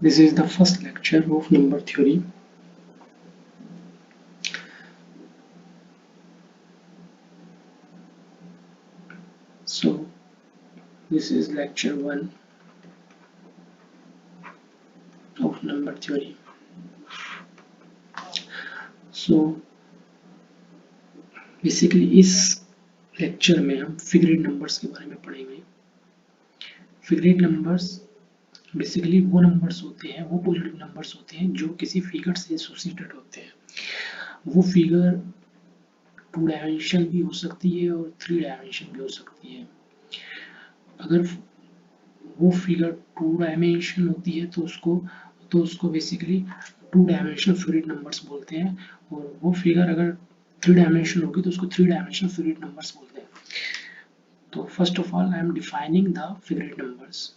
This is the first lecture of number theory. So this is lecture 1 of number theory. So basically इस lecture में हम फिगरेट numbers के बारे में पढ़ेंगे। फिगरेट नंबर्स बेसिकली वो नंबर्स होते हैं, वो पॉजिटिव नंबर्स होते हैं जो किसी फिगर से एसोसिएटेड होते हैं। वो फिगर 2 डायमेंशन भी हो सकती है और 3 डायमेंशन भी हो सकती है। अगर वो फिगर 2 डायमेंशन होती है तो उसको बेसिकली 2 डायमेंशनल फिगरेट नंबर्स बोलते हैं, और वो फिगर अगर 3 डायमेंशन होगी तो उसको 3 डायमेंशनल फिगरेट नंबर्स बोलते हैं। तो first of all I am defining the figurate numbers.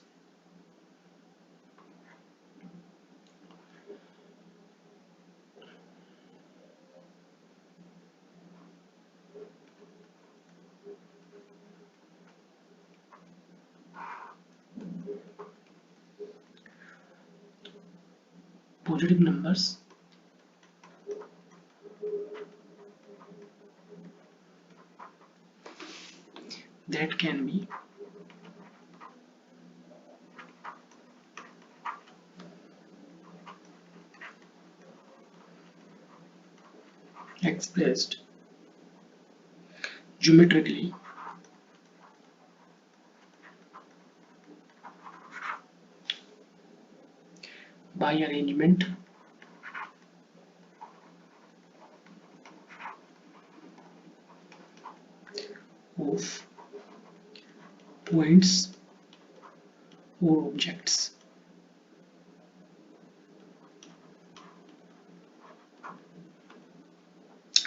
Positive numbers that can be expressed geometrically by arrangement of points or objects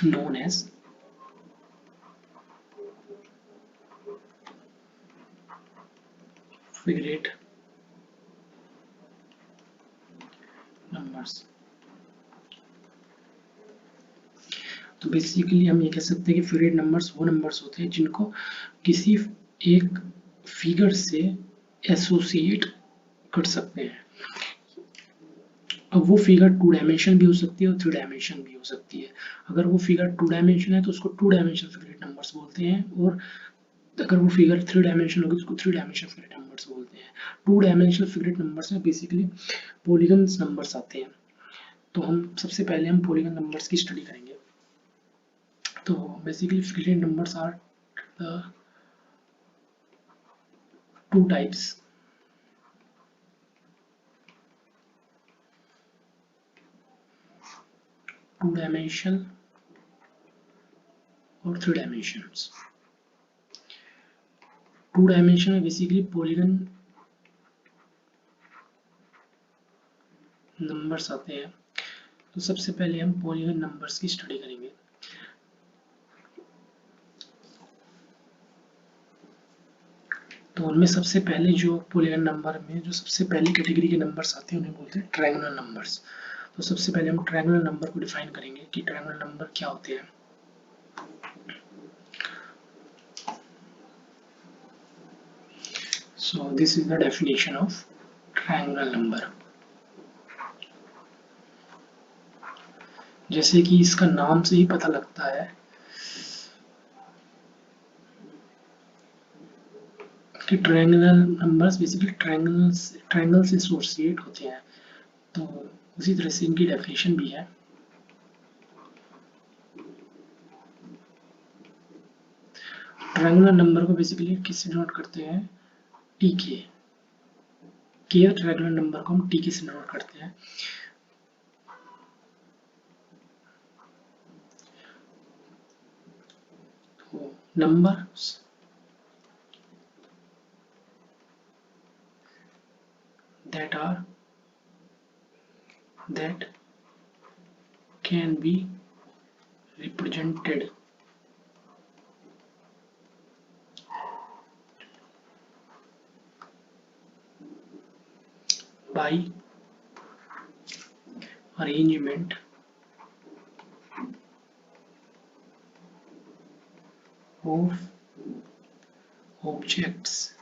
known as figurate numbers. तो बेसिकली हम ये कह सकते हैं कि फिगरेट नंबर्स वो नंबर्स होते हैं जिनको किसी एक फिगर से एसोसिएट कर सकते हैं। अब वो फिगर 2 डायमेंशन भी हो सकती है और 3 डायमेंशन भी हो सकती है। अगर वो फिगर 2 डायमेंशन है तो उसको 2 डायमेंशनल फिगरेट नंबर्स बोलते हैं, और अगर वो फिगर 3 डायमेंशन होगी तो उसको 3 डायमेंशनल फिगरेट नंबर्स बोलते हैं। 2 डायमेंशनल फिगरेट नंबर्स में बेसिकली पॉलीगन नंबर्स आते हैं। तो हम सबसे पहले हम पॉलीगन नंबर्स की स्टडी करेंगे। तो basically figurate numbers are the 2 types. Two dimension और 3 डायमेंशंस। 2 डायमेंशन में बेसिकली पॉलीगन नंबर्स आते हैं। तो सबसे पहले हम पॉलीगन नंबर्स की स्टडी करेंगे। तो उनमें सबसे पहले जो पॉलीगन नंबर में जो सबसे पहली कैटेगरी के नंबर्स आते हैं उन्हें बोलते हैं ट्रायंगुलर नंबर्स। तो सबसे पहले हम ट्रायंगुलर नंबर को डिफाइन करेंगे कि ट्रायंगुलर नंबर क्या होते हैं। So this is the definition of triangular number। जैसे कि इसका नाम से ही पता लगता है कि ट्रायंगुलर नंबर्स बेसिकली ट्रायंगल से एसोसिएट होते हैं। तो उसी तरह से इनकी डेफिनेशन भी है। ट्रायंगुलर नंबर को बेसिकली किससे डिनोट करते हैं? टी के ट्रायंगुलर नंबर को हम टी के से डिनोट करते हैं। तो numbers that can be represented by arrangement of objects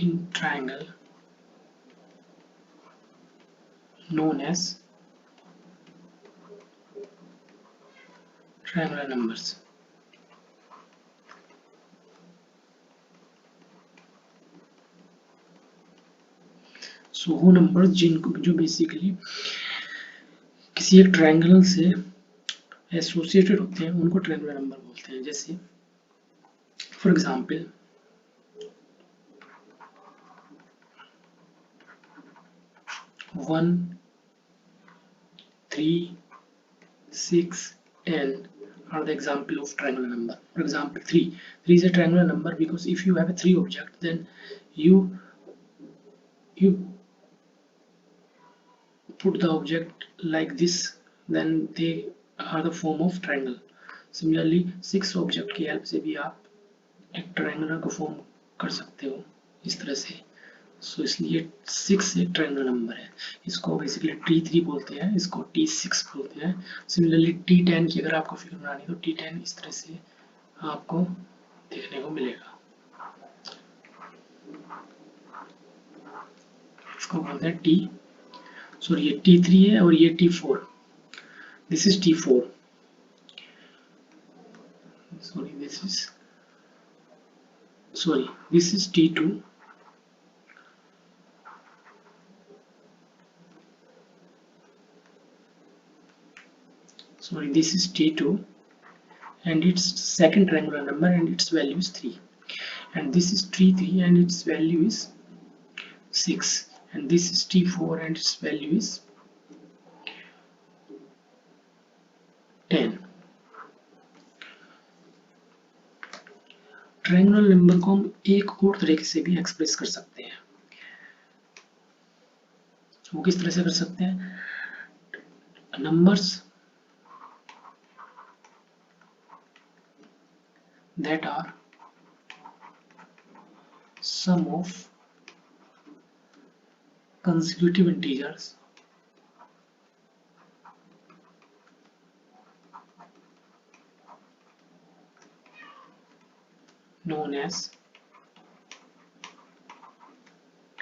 in triangle known as triangular numbers. सो वो नंबर जिनको जो बेसिकली किसी एक ट्रायंगल से एसोसिएटेड होते हैं उनको ट्रायंगुलर नंबर बोलते हैं. जैसे for example 1, 3, 6 and are the example of triangular number. For example, 3 is a triangular number because if you have a 3 object, then you put the object like this, then they are the form of triangle. Similarly, 6 object की help से भी आप एक triangle को form कर सकते हो इस तरह से. सो इसलिए 6 एक ट्रायंगल नंबर है. इसको बेसिकली T3 बोलते हैं, इसको T6 बोलते हैं. सिमिलरली T10 की अगर आपको फिगर बनानी है तो T10 इस तरह से आपको देखने को मिलेगा. इसको बोलते हैं T, सॉरी ये T3 है और ये T4. This is T4. This is T2. This is T2 and its second triangular number and its value is 3. And this is T3 and its value is 6. And this is T4 and its value is 10. Triangular number को हम एक और तरीके से भी express कर सकते हैं. वो किस तरह से कर सकते हैं? Numbers that are sum of consecutive integers known as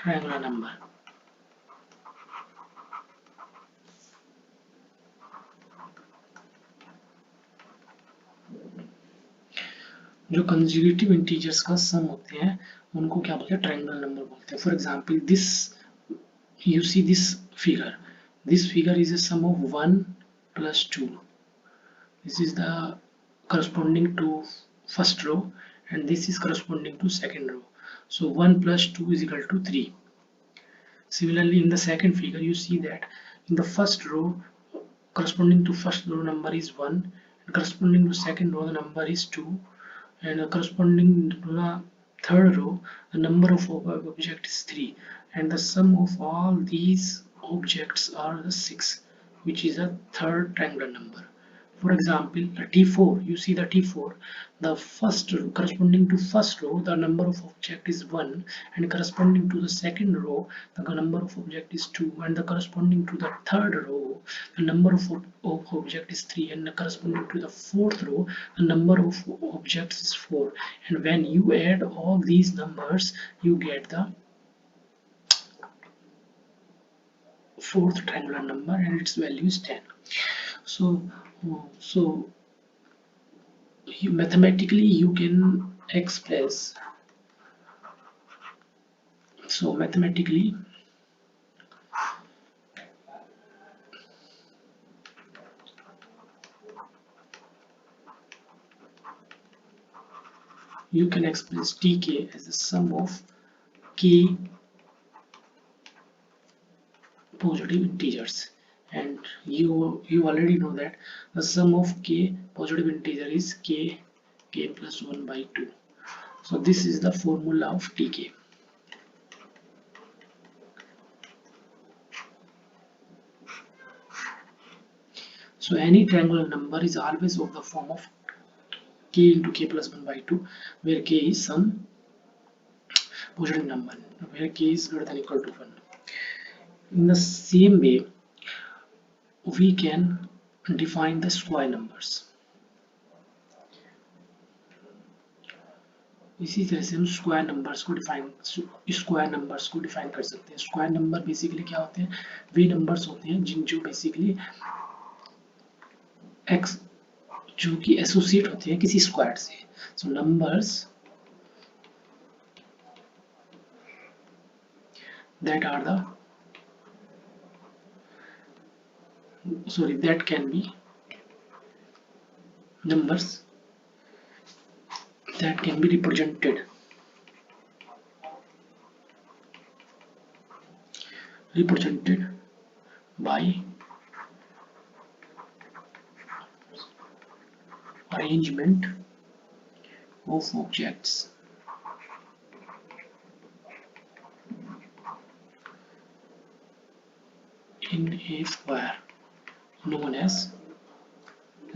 triangular number. जो कंसेक्यूटिव इंटीजर्स का सम होते हैं उनको क्या बोलते हैं? ट्रायंगुलर नंबर बोलते हैं. For example this, you see this figure is a sum of 1 plus 2. This is the corresponding to first row and this is corresponding to second row. So 1 plus 2 is equal to 3. Similarly, in the second figure you see that in the first row corresponding to first row number is 1 and corresponding to second row the number is 2 and corresponding to the third row the number of object is 3 and the sum of all these objects are the 6, which is a third triangular number. For example, the T4, you see the T4, the first corresponding to first row the number of object is 1 and corresponding to the second row the number of object is 2 and the corresponding to the third row the number of object is 3 and the corresponding to the fourth row the number of objects is 4, and when you add all these numbers you get the fourth triangular number and its value is 10. So mathematically you can express, you can express Tk as the sum of k positive integers, and you already know that the sum of k positive integer is k plus 1 by 2. So this is the formula of Tk. So any triangular number is always of the form of k into k plus 1 by 2, where k is some positive number, where k is greater than or equal to 1. In the same way, we can define the square numbers. इसी तरह से हम square numbers को define कर सकते हैं। Square number basically क्या होते हैं, वे नंबर्स होते हैं जिन जो बेसिकली एक्स जो कि एसोसिएट होते हैं किसी स्क्वायर से। सो numbers that are the that can be numbers that can be represented by arrangement of objects in a square known as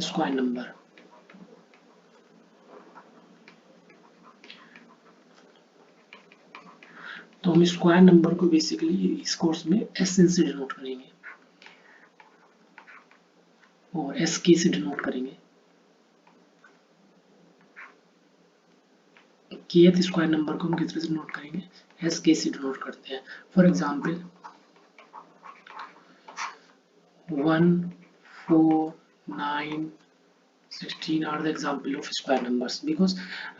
square number। तो हम स्क्वायर नंबर को बेसिकली इस कोर्स में एसएन से डिनोट करेंगे और एस के से डिनोट करेंगे। kth स्क्वायर नंबर को हम किस तरह से डिनोट करेंगे, एस के से डिनोट करते हैं। For example 1, 4, 9, 16 are the example of square numbers because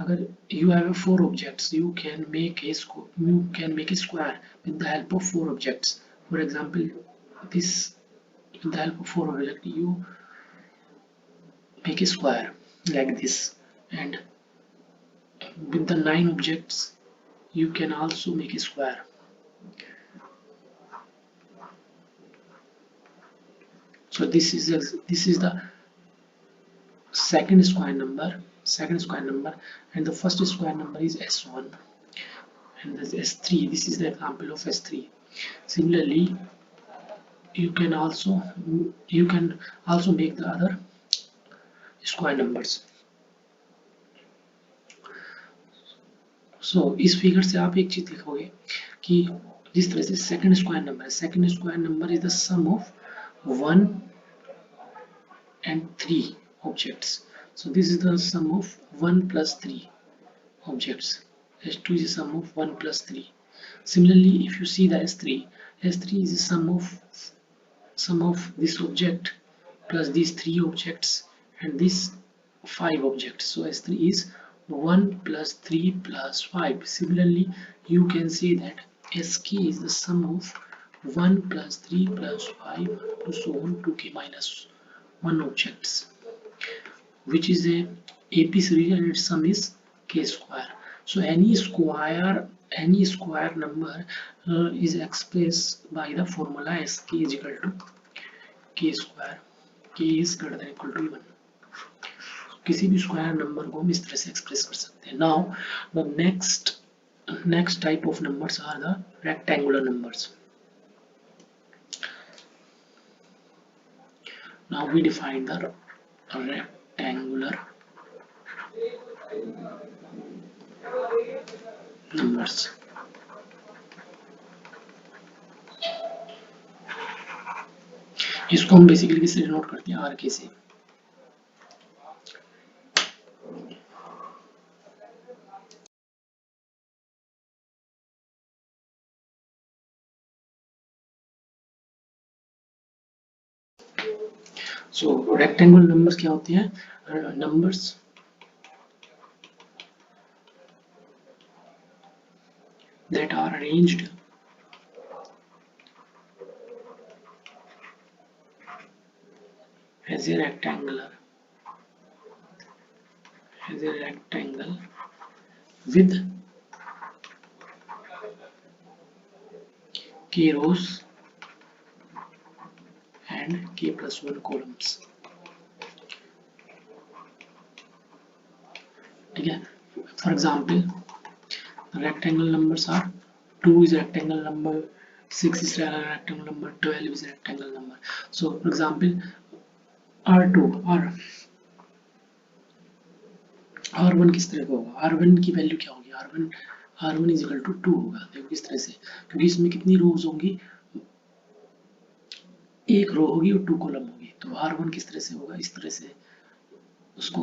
agar you have 4 objects you can make a square with the help of 4 objects। For example, this with the help of 4 objects you make a square like this, and with the 9 objects you can also make a square। So this is the second square number, and the first square number is s1 and this s3. This is the example of s3. Similarly, you can also make the other square numbers। So इस figure से आप एक चीज लिखोगे कि जिस तरह से second square number is the sum of 1 and 3 objects। So this is the sum of 1 plus 3 objects। s2 is the sum of 1 plus 3। Similarly, if you see the s3 is the sum of this object plus these 3 objects and these 5 objects। So s3 is 1 plus 3 plus 5। Similarly, you can say that sk is the sum of 1 plus 3 plus 5 to so on 2k minus 1 objects, which is a AP series and its sum is k square। So any square number is expressed by the formula sk is equal to k square। k is greater than equal to 1। किसी भी square number को हम इस तरह से express कर सकते हैं। Now the next type of numbers are the rectangular numbers. Now we define the rectangular numbers। इसको हम बेसिकली किससे डिनोट करते हैं, आर के से। So rectangular numbers क्या होते हैं, numbers that are arranged as a rectangle with k rows and k plus 1 columns। ठीक है। For example rectangle numbers are 2 is rectangle number, 6 is rectangle number, 12 is rectangle number। So for example R1 किस तरह का होगा, R1 की value क्या होगी, R1 is equal to 2 होगा। देखो किस तरह से, क्योंकि इसमें कितनी रोज होंगी, एक रो होगी और 2 कॉलम होगी। तो R1 किस तरह से होगा, इस तरह से उसको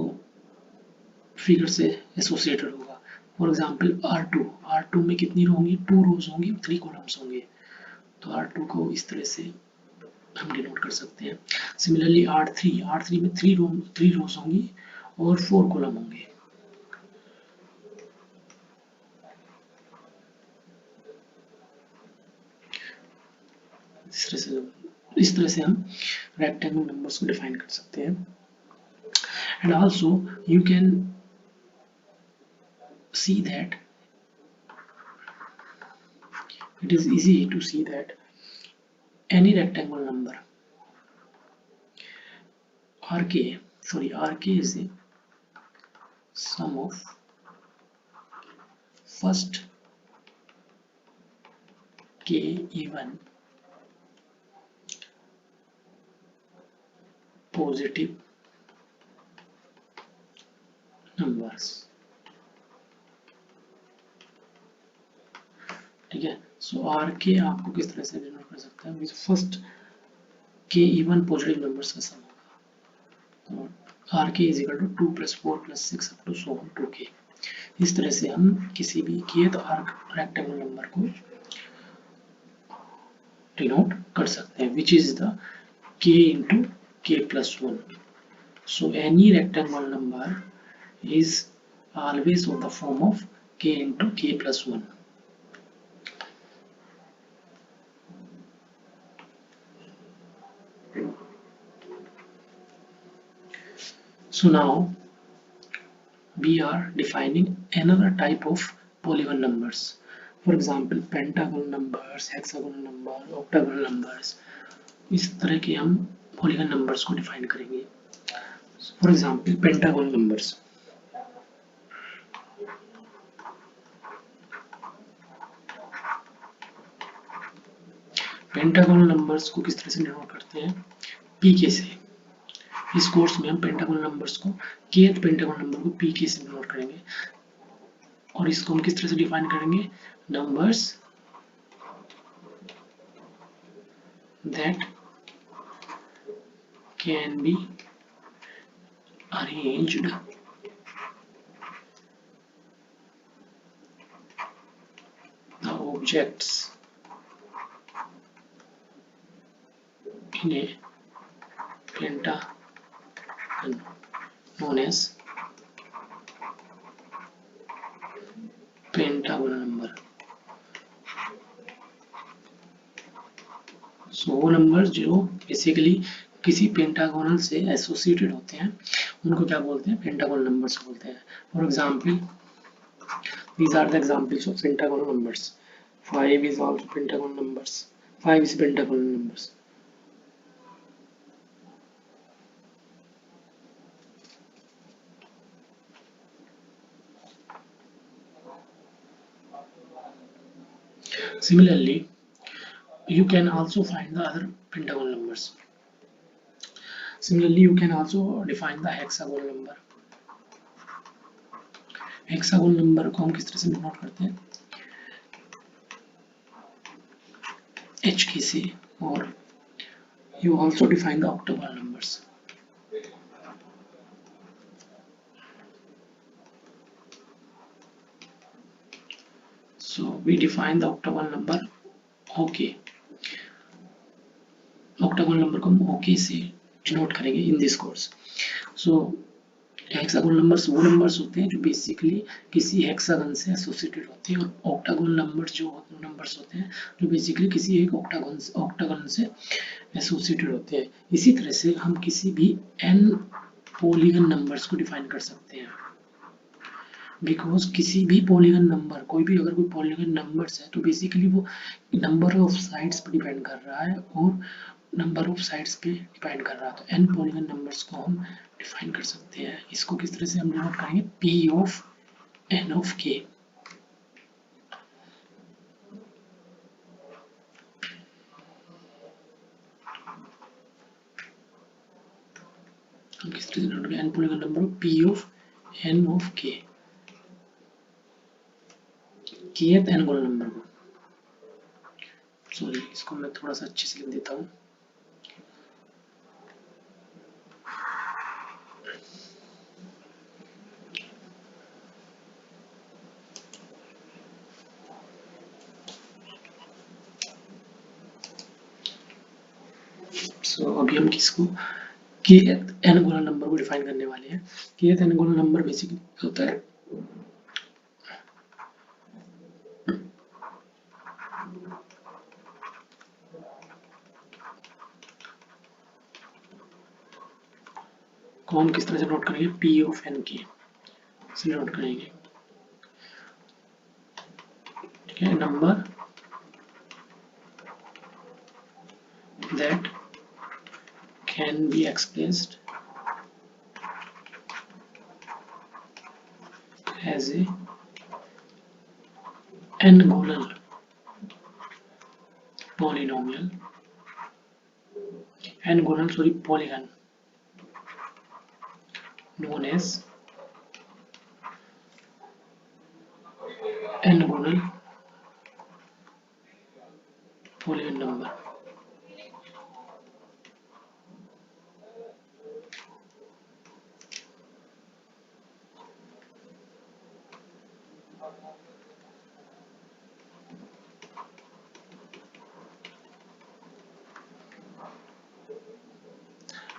फिगर से एसोसिएटेड होगा। फॉर एग्जाम्पल R2 में कितनी रो होंगी, 2 रोज होंगी, 3 कॉलम्स होंगे, तो R2 को इस तरह से हम डिनोट कर सकते हैं। सिमिलरली R3 में 3 रोज होंगी और 4 कॉलम होंगे। इस तरह से हम रेक्टेंगल नंबर्स को डिफाइन कर सकते हैं। And also you can see that it is easy to see that any rectangle number RK is a sum of first k even positive numbers। ठीक है, सो RK आपको किस तरह से डिनोट कर सकते हैं, first k even positive numbers का सम होगा, तो RK is equal to 2 + 4 + 6 up to so on 2k। इस तरह से हम किसी भी kth रेक्टेंगल नंबर को डिनोट कर सकते हैं, which is the k into k plus 1। So any rectangle number is always of the form of k into k plus 1। So now we are defining another type of polygon numbers. For example, pentagonal numbers, hexagonal number, octagonal numbers। इस तरह के हम polygon numbers को define करेंगे। For example, pentagonal numbers। Pentagonal numbers को किस तरह से डिनोट करते हैं, pk से। इस कोर्स में हम पेंटागोनल नंबर्स को kth पेंटागोनल नंबर को pk से डिनोट करेंगे, और इसको हम किस तरह से डिफाइन करेंगे, numbers that can be arranged the objects in a pentagon known as pentagonal number। सो वो नंबर जो बेसिकली किसी पेंटागोनल से एसोसिएटेड होते हैं उनको क्या बोलते हैं, पेंटागोनल नंबर्स बोलते हैं। For example, these are the examples of pentagonal numbers। 5 is also pentagonal numbers, 5 is pentagonal numbers। Similarly, you can also find the other pentagonal numbers। Similarly, you can also define the hexagonal number। Hexagonal number को हम किस तरह से denote करते हैं, HK से। और you also define the octagonal numbers। So we define the octagonal number OK। octagonal number को हम OK से डिनोट करेंगे in this course. So hexagonal numbers वो नंबर्स होते हैं जो बेसिकली किसी हेक्सागन से एसोसिएटेड होते हैं, और ऑक्टागोनल नंबर्स जो नंबर्स होते हैं जो बेसिकली किसी एक ऑक्टागन से एसोसिएटेड होते हैं। इसी तरह से हम किसी भी n पॉलीगन नंबर्स को डिफाइन कर सकते हैं, बिकॉज किसी भी पॉलीगन नंबर, कोई भी अगर कोई पॉलीगन नंबर्स है तो बेसिकली वो नंबर ऑफ साइड्स पर डिपेंड कर रहा है और नंबर ऑफ साइड्स पे डिपेंड कर रहा है। तो n पॉलीगन नंबर्स को हम डिफाइन कर सकते हैं। इसको किस तरह से हम डिनोट करेंगे, p of n of k। हम किस तरह से डिनोट करेंगे n पॉलीगन नंबर को p of n of k, kth n polygon number को। सॉरी, इसको मैं थोड़ा सा अच्छे से लिख देता हूँ। सो अभी हम किसको kth n गुना नंबर को डिफाइन करने वाले हैं। kth n गुना नंबर बेसिकली होता है को हम किस तरह से नोट करेंगे, p ऑफ n के से नोट करेंगे। ठीक है, number that can be expressed as a n-gonal polynomial, n-gonal sorry polygon known as n-gonal polygon number।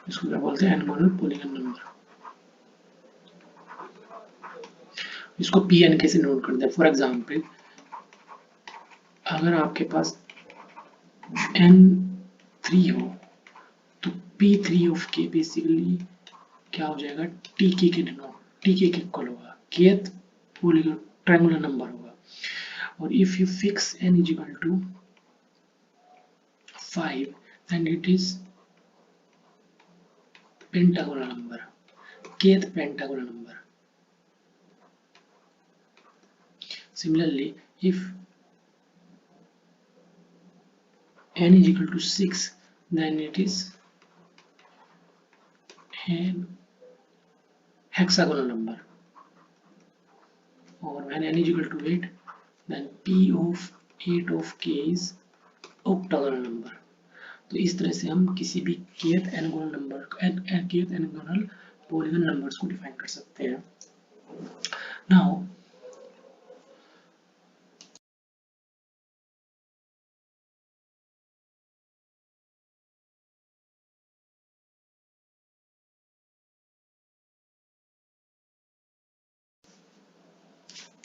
इसको क्या बोलते हैं, n-gonal polygon number। इसको pn कैसे नोट करते हैं, फॉर एग्जाम्पल अगर आपके पास n3 हो तो p3 ऑफ k बेसिकली क्या हो जाएगा, tk के tk के इक्वल होगा, kth पोलिगन ट्रायंगुलर नंबर होगा। और if you fix n is equal to 5 then it is pentagonal number, kth pentagonal number। Similarly, if n is equal to 6 then it is an hexagonal number, or when n is equal to 8 then p of 8 of k is octagonal number। तो इस तरह से हम किसी भी kth n गुणन number kth n गुणन polygon numbers को डिफाइन कर सकते हैं। Now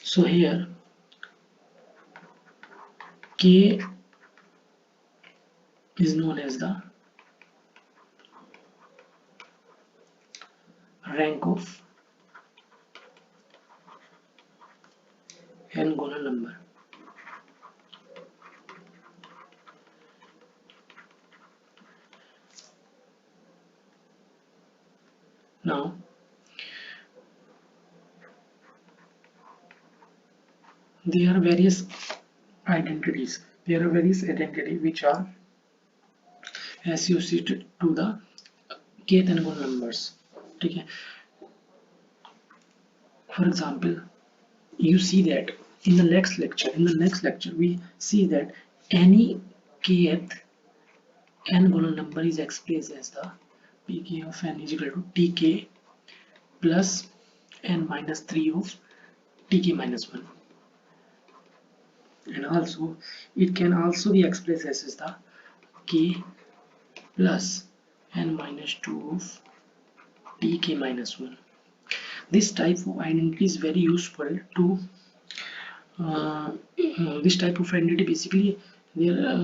so here k is known as the rank of n gonal number। Now there are various identities which are associated to the kth n gonal numbers। ठीक है, for example you see that in the next lecture we see that any kth n gonal number is expressed as the pk of n is equal to tk plus n minus 3 of tk minus 1, and also it can also be expressed as the k plus n minus 2 of tk minus 1। This type of identity is very useful to this type of identity basically there are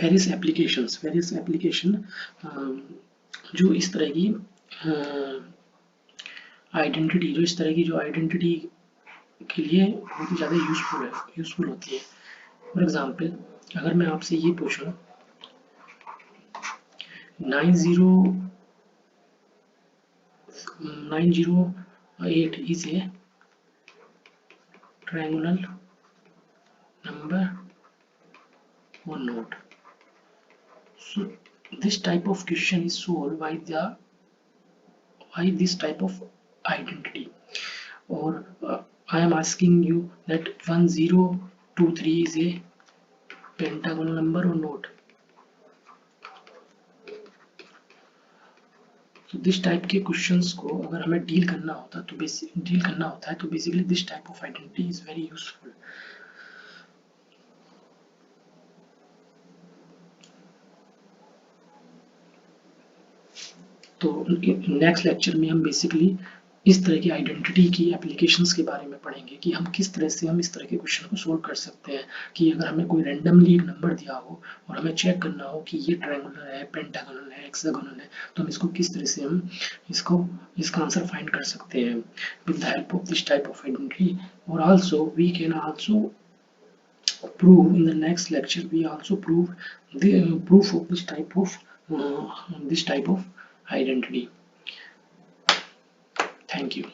various application जो इस तरह की identity के लिए बहुत ही ज़्यादा useful होती है। फॉर एग्जांपल अगर मैं आपसे ये पूछूं 908 is a triangular number or not, so this type of question is solved by this type of identity, or I am asking you that 1023 is a pentagonal number or not। तो this type के questions को अगर हमें deal करना होता है तो basically this type of identity is very useful. तो नेक्स्ट लेक्चर में हम बेसिकली इस तरह की आइडेंटिटी की एप्लीकेशंस के बारे में पढ़ेंगे कि हम किस तरह से हम इस तरह के क्वेश्चन को सोल्व कर सकते हैं कि अगर हमें कोई रैंडमली एक नंबर दिया हो और हमें चेक करना हो कि ये ट्रायंगुलर है, पेंटागोनल है, हेक्सागोनल है, तो हम इसको किस तरह से हम इसका आंसर फाइंड कर सकते हैं with the help of this type of identity. और also we can also prove in the next lecture, we also prove the proof of this type of identity. Thank you.